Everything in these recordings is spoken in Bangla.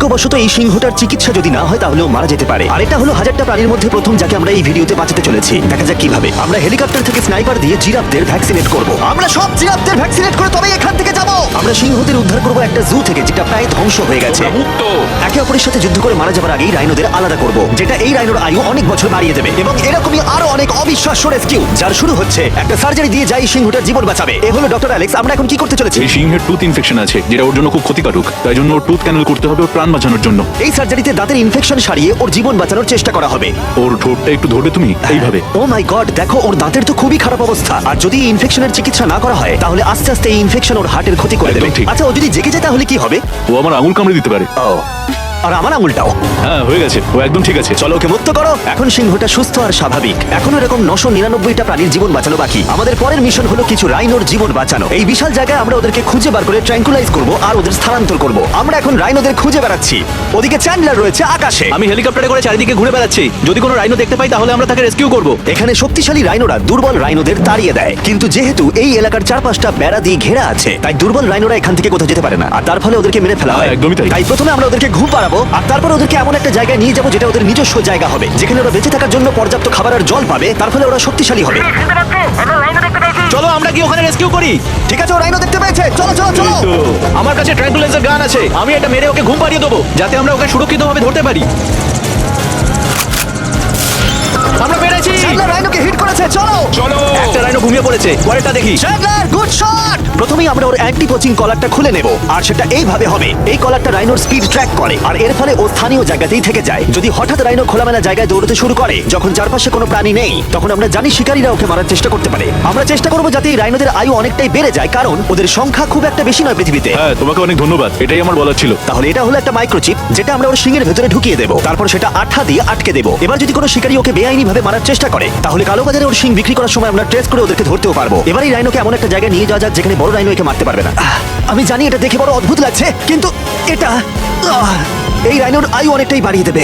দুর্ভাগ্যবশত এই সিংহটার চিকিৎসা যদি না হয় তাহলে ও মারা যেতে পারে। আর এটা হলো হাজারটা প্রাণীর মধ্যে প্রথম যাকে আমরা এই ভিডিওতে বাঁচাতে চলেছি। দেখা যাক কিভাবে আমরা হেলিকপ্টার থেকে স্নাইপার দিয়ে জিরাফদের ভ্যাকসিনেট করব। আমরা সব জিরাফদের ভ্যাকসিনেট করে তবেই এখান থেকে যাব। আমরা সিংহদের উদ্ধার করব একটা জু থেকে যেটা প্রায় ধ্বংস হয়ে গেছে। একে অপরের সাথে যুদ্ধ করে মারা যাবার আগেই রাইনোদের আলাদা করব, যেটা এই রাইনোর আয়ু অনেক বছর বাড়িয়ে দেবে। এবং এরকমই আরো অনেক অবিশ্বাস্য রেস্কিউ যার শুরু হচ্ছে একটা সার্জারি দিয়ে যাই সিংহটার জীবন বাঁচাবে। এ হলো ডক্টর অ্যালেক্স। আমরা এখন কি করতে চলেছি? এই সিংহের টুথ ইনফেকশন আছে যেটা ওর জন্য খুব ক্ষতিকারক, তাই জন্য ওর টুথ ক্যানেল করতে হবে ওর প্রাণ বাঁচানোর জন্য। এই সার্জারিতে দাঁতের ইনফেকশন সারিয়ে ওর জীবন বাঁচানোর চেষ্টা করা হবে। ওর ঠোঁটটা একটু ধরবে তুমি এইভাবে। ও মাই গড, দেখো ওর দাঁতের তো খুবই খারাপ অবস্থা। আর যদি এই ইনফেকশনের চিকিৎসা না করা হয় তাহলে আস্তে আস্তে এই ইনফেকশন ওর হার্টের ক্ষতি করে দেবে। একদম ঠিক। আচ্ছা, ও যদি জেগে যায় তাহলে কি হবে? ও আমার আঙুল কামড়ে দিতে পারে। ও, আর আমার আঙুলটাও। হ্যাঁ হয়ে গেছে, ও একদম ঠিক আছে। চলো ওকে মুক্ত করো। এখন সিংহটা সুস্থ আর স্বাভাবিক। এখন এরকম 999টা প্রাণীর জীবন বাঁচানো বাকি। আমাদের পরের মিশন হলো কিছু রাইনোর জীবন বাঁচানো। এই বিশাল জায়গায় আমরা ওদেরকে খুঁজে বার করে ট্র্যাঙ্কুলাইজ করব আর ওদের স্থানান্তর করব। আমরা এখন রাইনোদের খুঁজে বেড়াচ্ছি। ওদিকে চ্যান্ডলার রয়েছে আকাশে। আমি হেলিকপ্টারে করে চারিদিকে ঘুরে বেড়াচ্ছি। যদি কোনো রাইনো দেখতে পাই তাহলে আমরা তাকে রেস্কিউ করব। এখানে শক্তিশালী রাইনোরা দুর্বল রাইনোদের তাড়িয়ে দেয়, কিন্তু যেহেতু এই এলাকার চারপাশটা বেড়া দিয়ে ঘেরা আছে তাই দুর্বল রাইনোরা এখান থেকে কোথাও যেতে পারে না, আর তার ফলে ওদেরকে মেরে ফেলা হয়। একদমই তাই। তাই প্রথমে আমরা ওদেরকে ঘুম পাড়াবো আর তারপর ওদেরকে এমন একটা জায়গায় নিয়ে যাবো যেটা ওদের নিজস্ব জায়গা হবে, যেখানে ওরা বেঁচে থাকার জন্য পর্যাপ্ত খাবার আর জল পাবে। তার ফলে ওরা শক্তিশালী হবে। চলো আমরা কি ওখানে রেস্কিউ করি? ঠিক আছে, ও রাইনো দেখতে পেয়েছে। চলো চলো চলো। এই তো। আমার কাছে ট্র্যাঙ্কুলাইজার গান আছে। আমি এটা মেরে ওকে ঘুম পাড়িয়ে দেবো যাতে আমরা ওকে সুরক্ষিতভাবে ধরতে পারি। আমরা পেরেছি। চ্যান্ডলার রাইনোকে হিট করেছে। চলো চলো। একটা রাইনো ঘুমিয়ে পড়েছে, পরেরটা দেখি। Chandler, good shot. প্রথমেই আমরা ওর অ্যান্টি পোচিং কলারটা খুলে নেব, আর সেটা এইভাবে হবে। এই কলারটা রাইনোর স্পিড ট্র্যাক করে আর এর ফলে ও স্থানীয় জায়গাতেই থেকে যায়। যদি হঠাৎ রাইনো খোলামেলা জায়গায় দৌড়তে শুরু করে যখন চারপাশে কোনো প্রাণী নেই, তখন আমরা জানি শিকারীরা ওকে মারার চেষ্টা করতে পারে। আমরা চেষ্টা করবো যাতে এই রাইনোদের আয়ু অনেকটাই বেড়ে যায়, কারণ ওদের সংখ্যা খুব একটা বেশি নয় পৃথিবীতে। হ্যাঁ তোমাকে অনেক ধন্যবাদ, এটাই আমার বলার ছিল। তাহলে এটা হলো একটা মাইক্রোচিপ যেটা আমরা ওর শিঙের ভেতরে ঢুকিয়ে দেবো, তারপর সেটা আঠা দিয়ে আটকে দেবো। এবার যদি কোনো শিকারী ওকে বেআইনি ভাবে মারার চেষ্টা করে তাহলে কালোবাজারে ওর শিং বিক্রি করার সময় আমরা ট্রেস করে ওদেরকে ধরতেও পারবো। এবার এই রাইনোকে এমন একটা জায়গায় নিয়ে যাওয়া যাক যেখানে বড় রাইনো একে মারতে পারবে না। আমি জানি এটা দেখে বড় অদ্ভুত লাগছে, কিন্তু এটা এই রাইনোর আয়ু অনেকটাই বাড়িয়ে দেবে।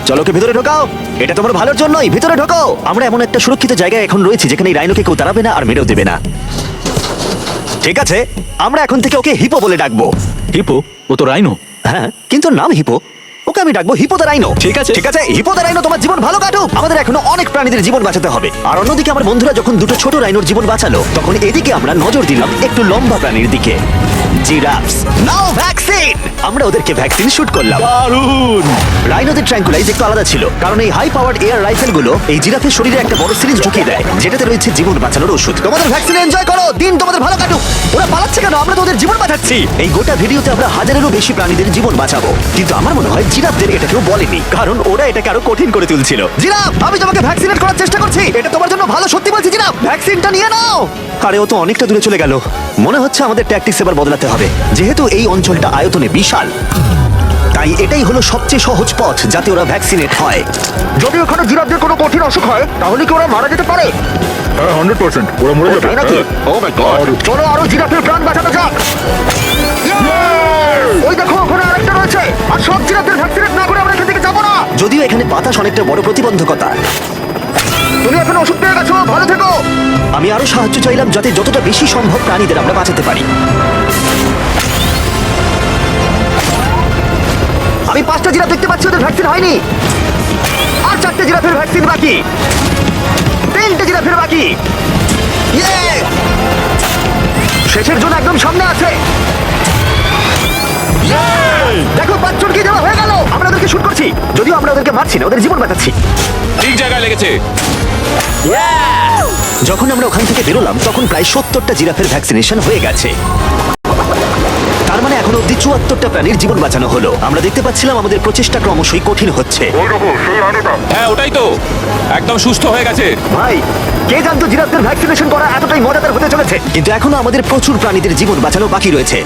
চলো ওকে ভেতরে ঢোকাও, এটা তোমার ভালোর জন্যই। ভেতরে ঢোকাও। আমরা এমন একটা সুরক্ষিত জায়গায় এখন রয়েছি যেখানে এই রাইনোকে কেউ তাড়াবে না আর মেরেও দেবে না। ঠিক আছে, আমরা এখন থেকে ওকে হিপো বলে ডাকবো। হিপো? ও তো রাইনো। হ্যাঁ, কিন্তু নাম হিপো। ওকে আমি ডাকবো হিপো দ্য রাইনো। ঠিক আছে। ঠিক আছে, হিপো দ্য রাইনো, তোমার জীবন ভালো কাটুক। আমাদের এখনো অনেক প্রাণীদের জীবন বাঁচাতে হবে। আর অন্যদিকে আমার বন্ধুরা যখন দুটো ছোট রাইনোর জীবন বাঁচালো, তখন এদিকে আমরা নজর দিলাম একটু লম্বা প্রাণীর দিকে, জিরাফস। নাও ভ্যাকসিন। আমরা ওদেরকে ভ্যাকসিন শুট করলাম। দারুণ। রাইনোদের ট্র্যাঙ্কুলাইজ একটু আলাদা ছিল, কারণ এই হাই পাওয়ার্ড এয়ার রাইফেলগুলো এই জিরাফের শরীরে একটা বড় সিরিঞ্জ ঢুকিয়ে দেয় যেটাতে রয়েছে জীবন বাঁচানোর ওষুধ। তোমাদের ভ্যাকসিন এনজয় করো, দিন তোমাদের ভালো কাটুক। ওরা পালাচ্ছে কেন? আমরা তো ওদের জীবন বাঁচাচ্ছি। এই গোটা ভিডিওতে আমরা হাজারেরও বেশি প্রাণীদের জীবন বাঁচাবো, কিন্তু আমার মনে হয় জিরাফদের এটা কেউ বলেনি, কারণ ওরা এটাকে আরো কঠিন করে তুলছিল। জিরাফ, আমি তোমাকে ভ্যাকসিনেট করার চেষ্টা করছি। এটা তোমার জন্য ভালো, সত্যি বলছি। জিরাফ, ভ্যাকসিনটা নিয়ে নাও। আরে ও তো অনেকটা দূরে চলে গেল। মনে হচ্ছে আমাদের ট্যাকটিক্স এবার বদলাতে হবে। যেহেতু এই অঞ্চলটা আয়তনে বিশাল, তাই এটাই হলো সবচেয়ে সহজ পথ যাতে ওরা ভ্যাকসিনেট হয়। যদি ওখানে জিরাফদের কোনো কঠিন অসুখ হয় তাহলে কি ওরা মারা যেতে পারে? হ্যাঁ 100% ওরা মরে যাবে। তাই নাকি? ও মাই গড, চলো আরো জিরাফের প্রাণ বাঁচানো যাক। ওই দেখো, ওখানে আরেকটা রয়েছে। আর সব জিরাফদের ভ্যাকসিনেট না করে আমরা এখান থেকে যাবো না। যদিও এখানে বাতাস অনেকটা বড় প্রতিবন্ধকতা। তুমি এখন ওষুধ পেয়ে গেছো, ভালো থেকো। আমি আরো সাহায্য চাইলাম যাতে যতটা বেশি সম্ভব প্রাণীদের আমরা বাঁচাতে পারি। আমি 5টা জিরাফ দেখতে পাচ্ছি, ওদের ভ্যাকসিন হয়নি। আর 4টে জিরাফের ভ্যাকসিন বাকি। 3টে জিরাফের বাকি। ইয়ে! শেষের জন্য একদম সামনে আছে। দেখো, 5 জনকে দেওয়া হয়ে গেল। আমরা ওদেরকে শুট করছি, যদিও আমরা ওদেরকে মারছি না, ওদের জীবন বাঁচাচ্ছি। ঠিক জায়গায় লেগেছে। যখন আমরা ওখান থেকে বেরোলাম তখন প্রায় 70টা জিরাফের ভ্যাকসিনেশন হয়ে গেছে। তার মানে এখন অব্দি 74টা প্রাণীর জীবন বাঁচানো হলো। আমরা দেখতে পাচ্ছিলাম আমাদের প্রচেষ্টা ক্রমশই কঠিন হচ্ছে। হ্যাঁ ওটাই তো, একদম সুস্থ হয়ে গেছে। ভাই, কে জানতো জিরাফদের ভ্যাকসিনেশন করা এতটাই মজাদার হতে চলেছে। কিন্তু এখনো আমাদের প্রচুর প্রাণীদের জীবন বাঁচানো বাকি রয়েছে।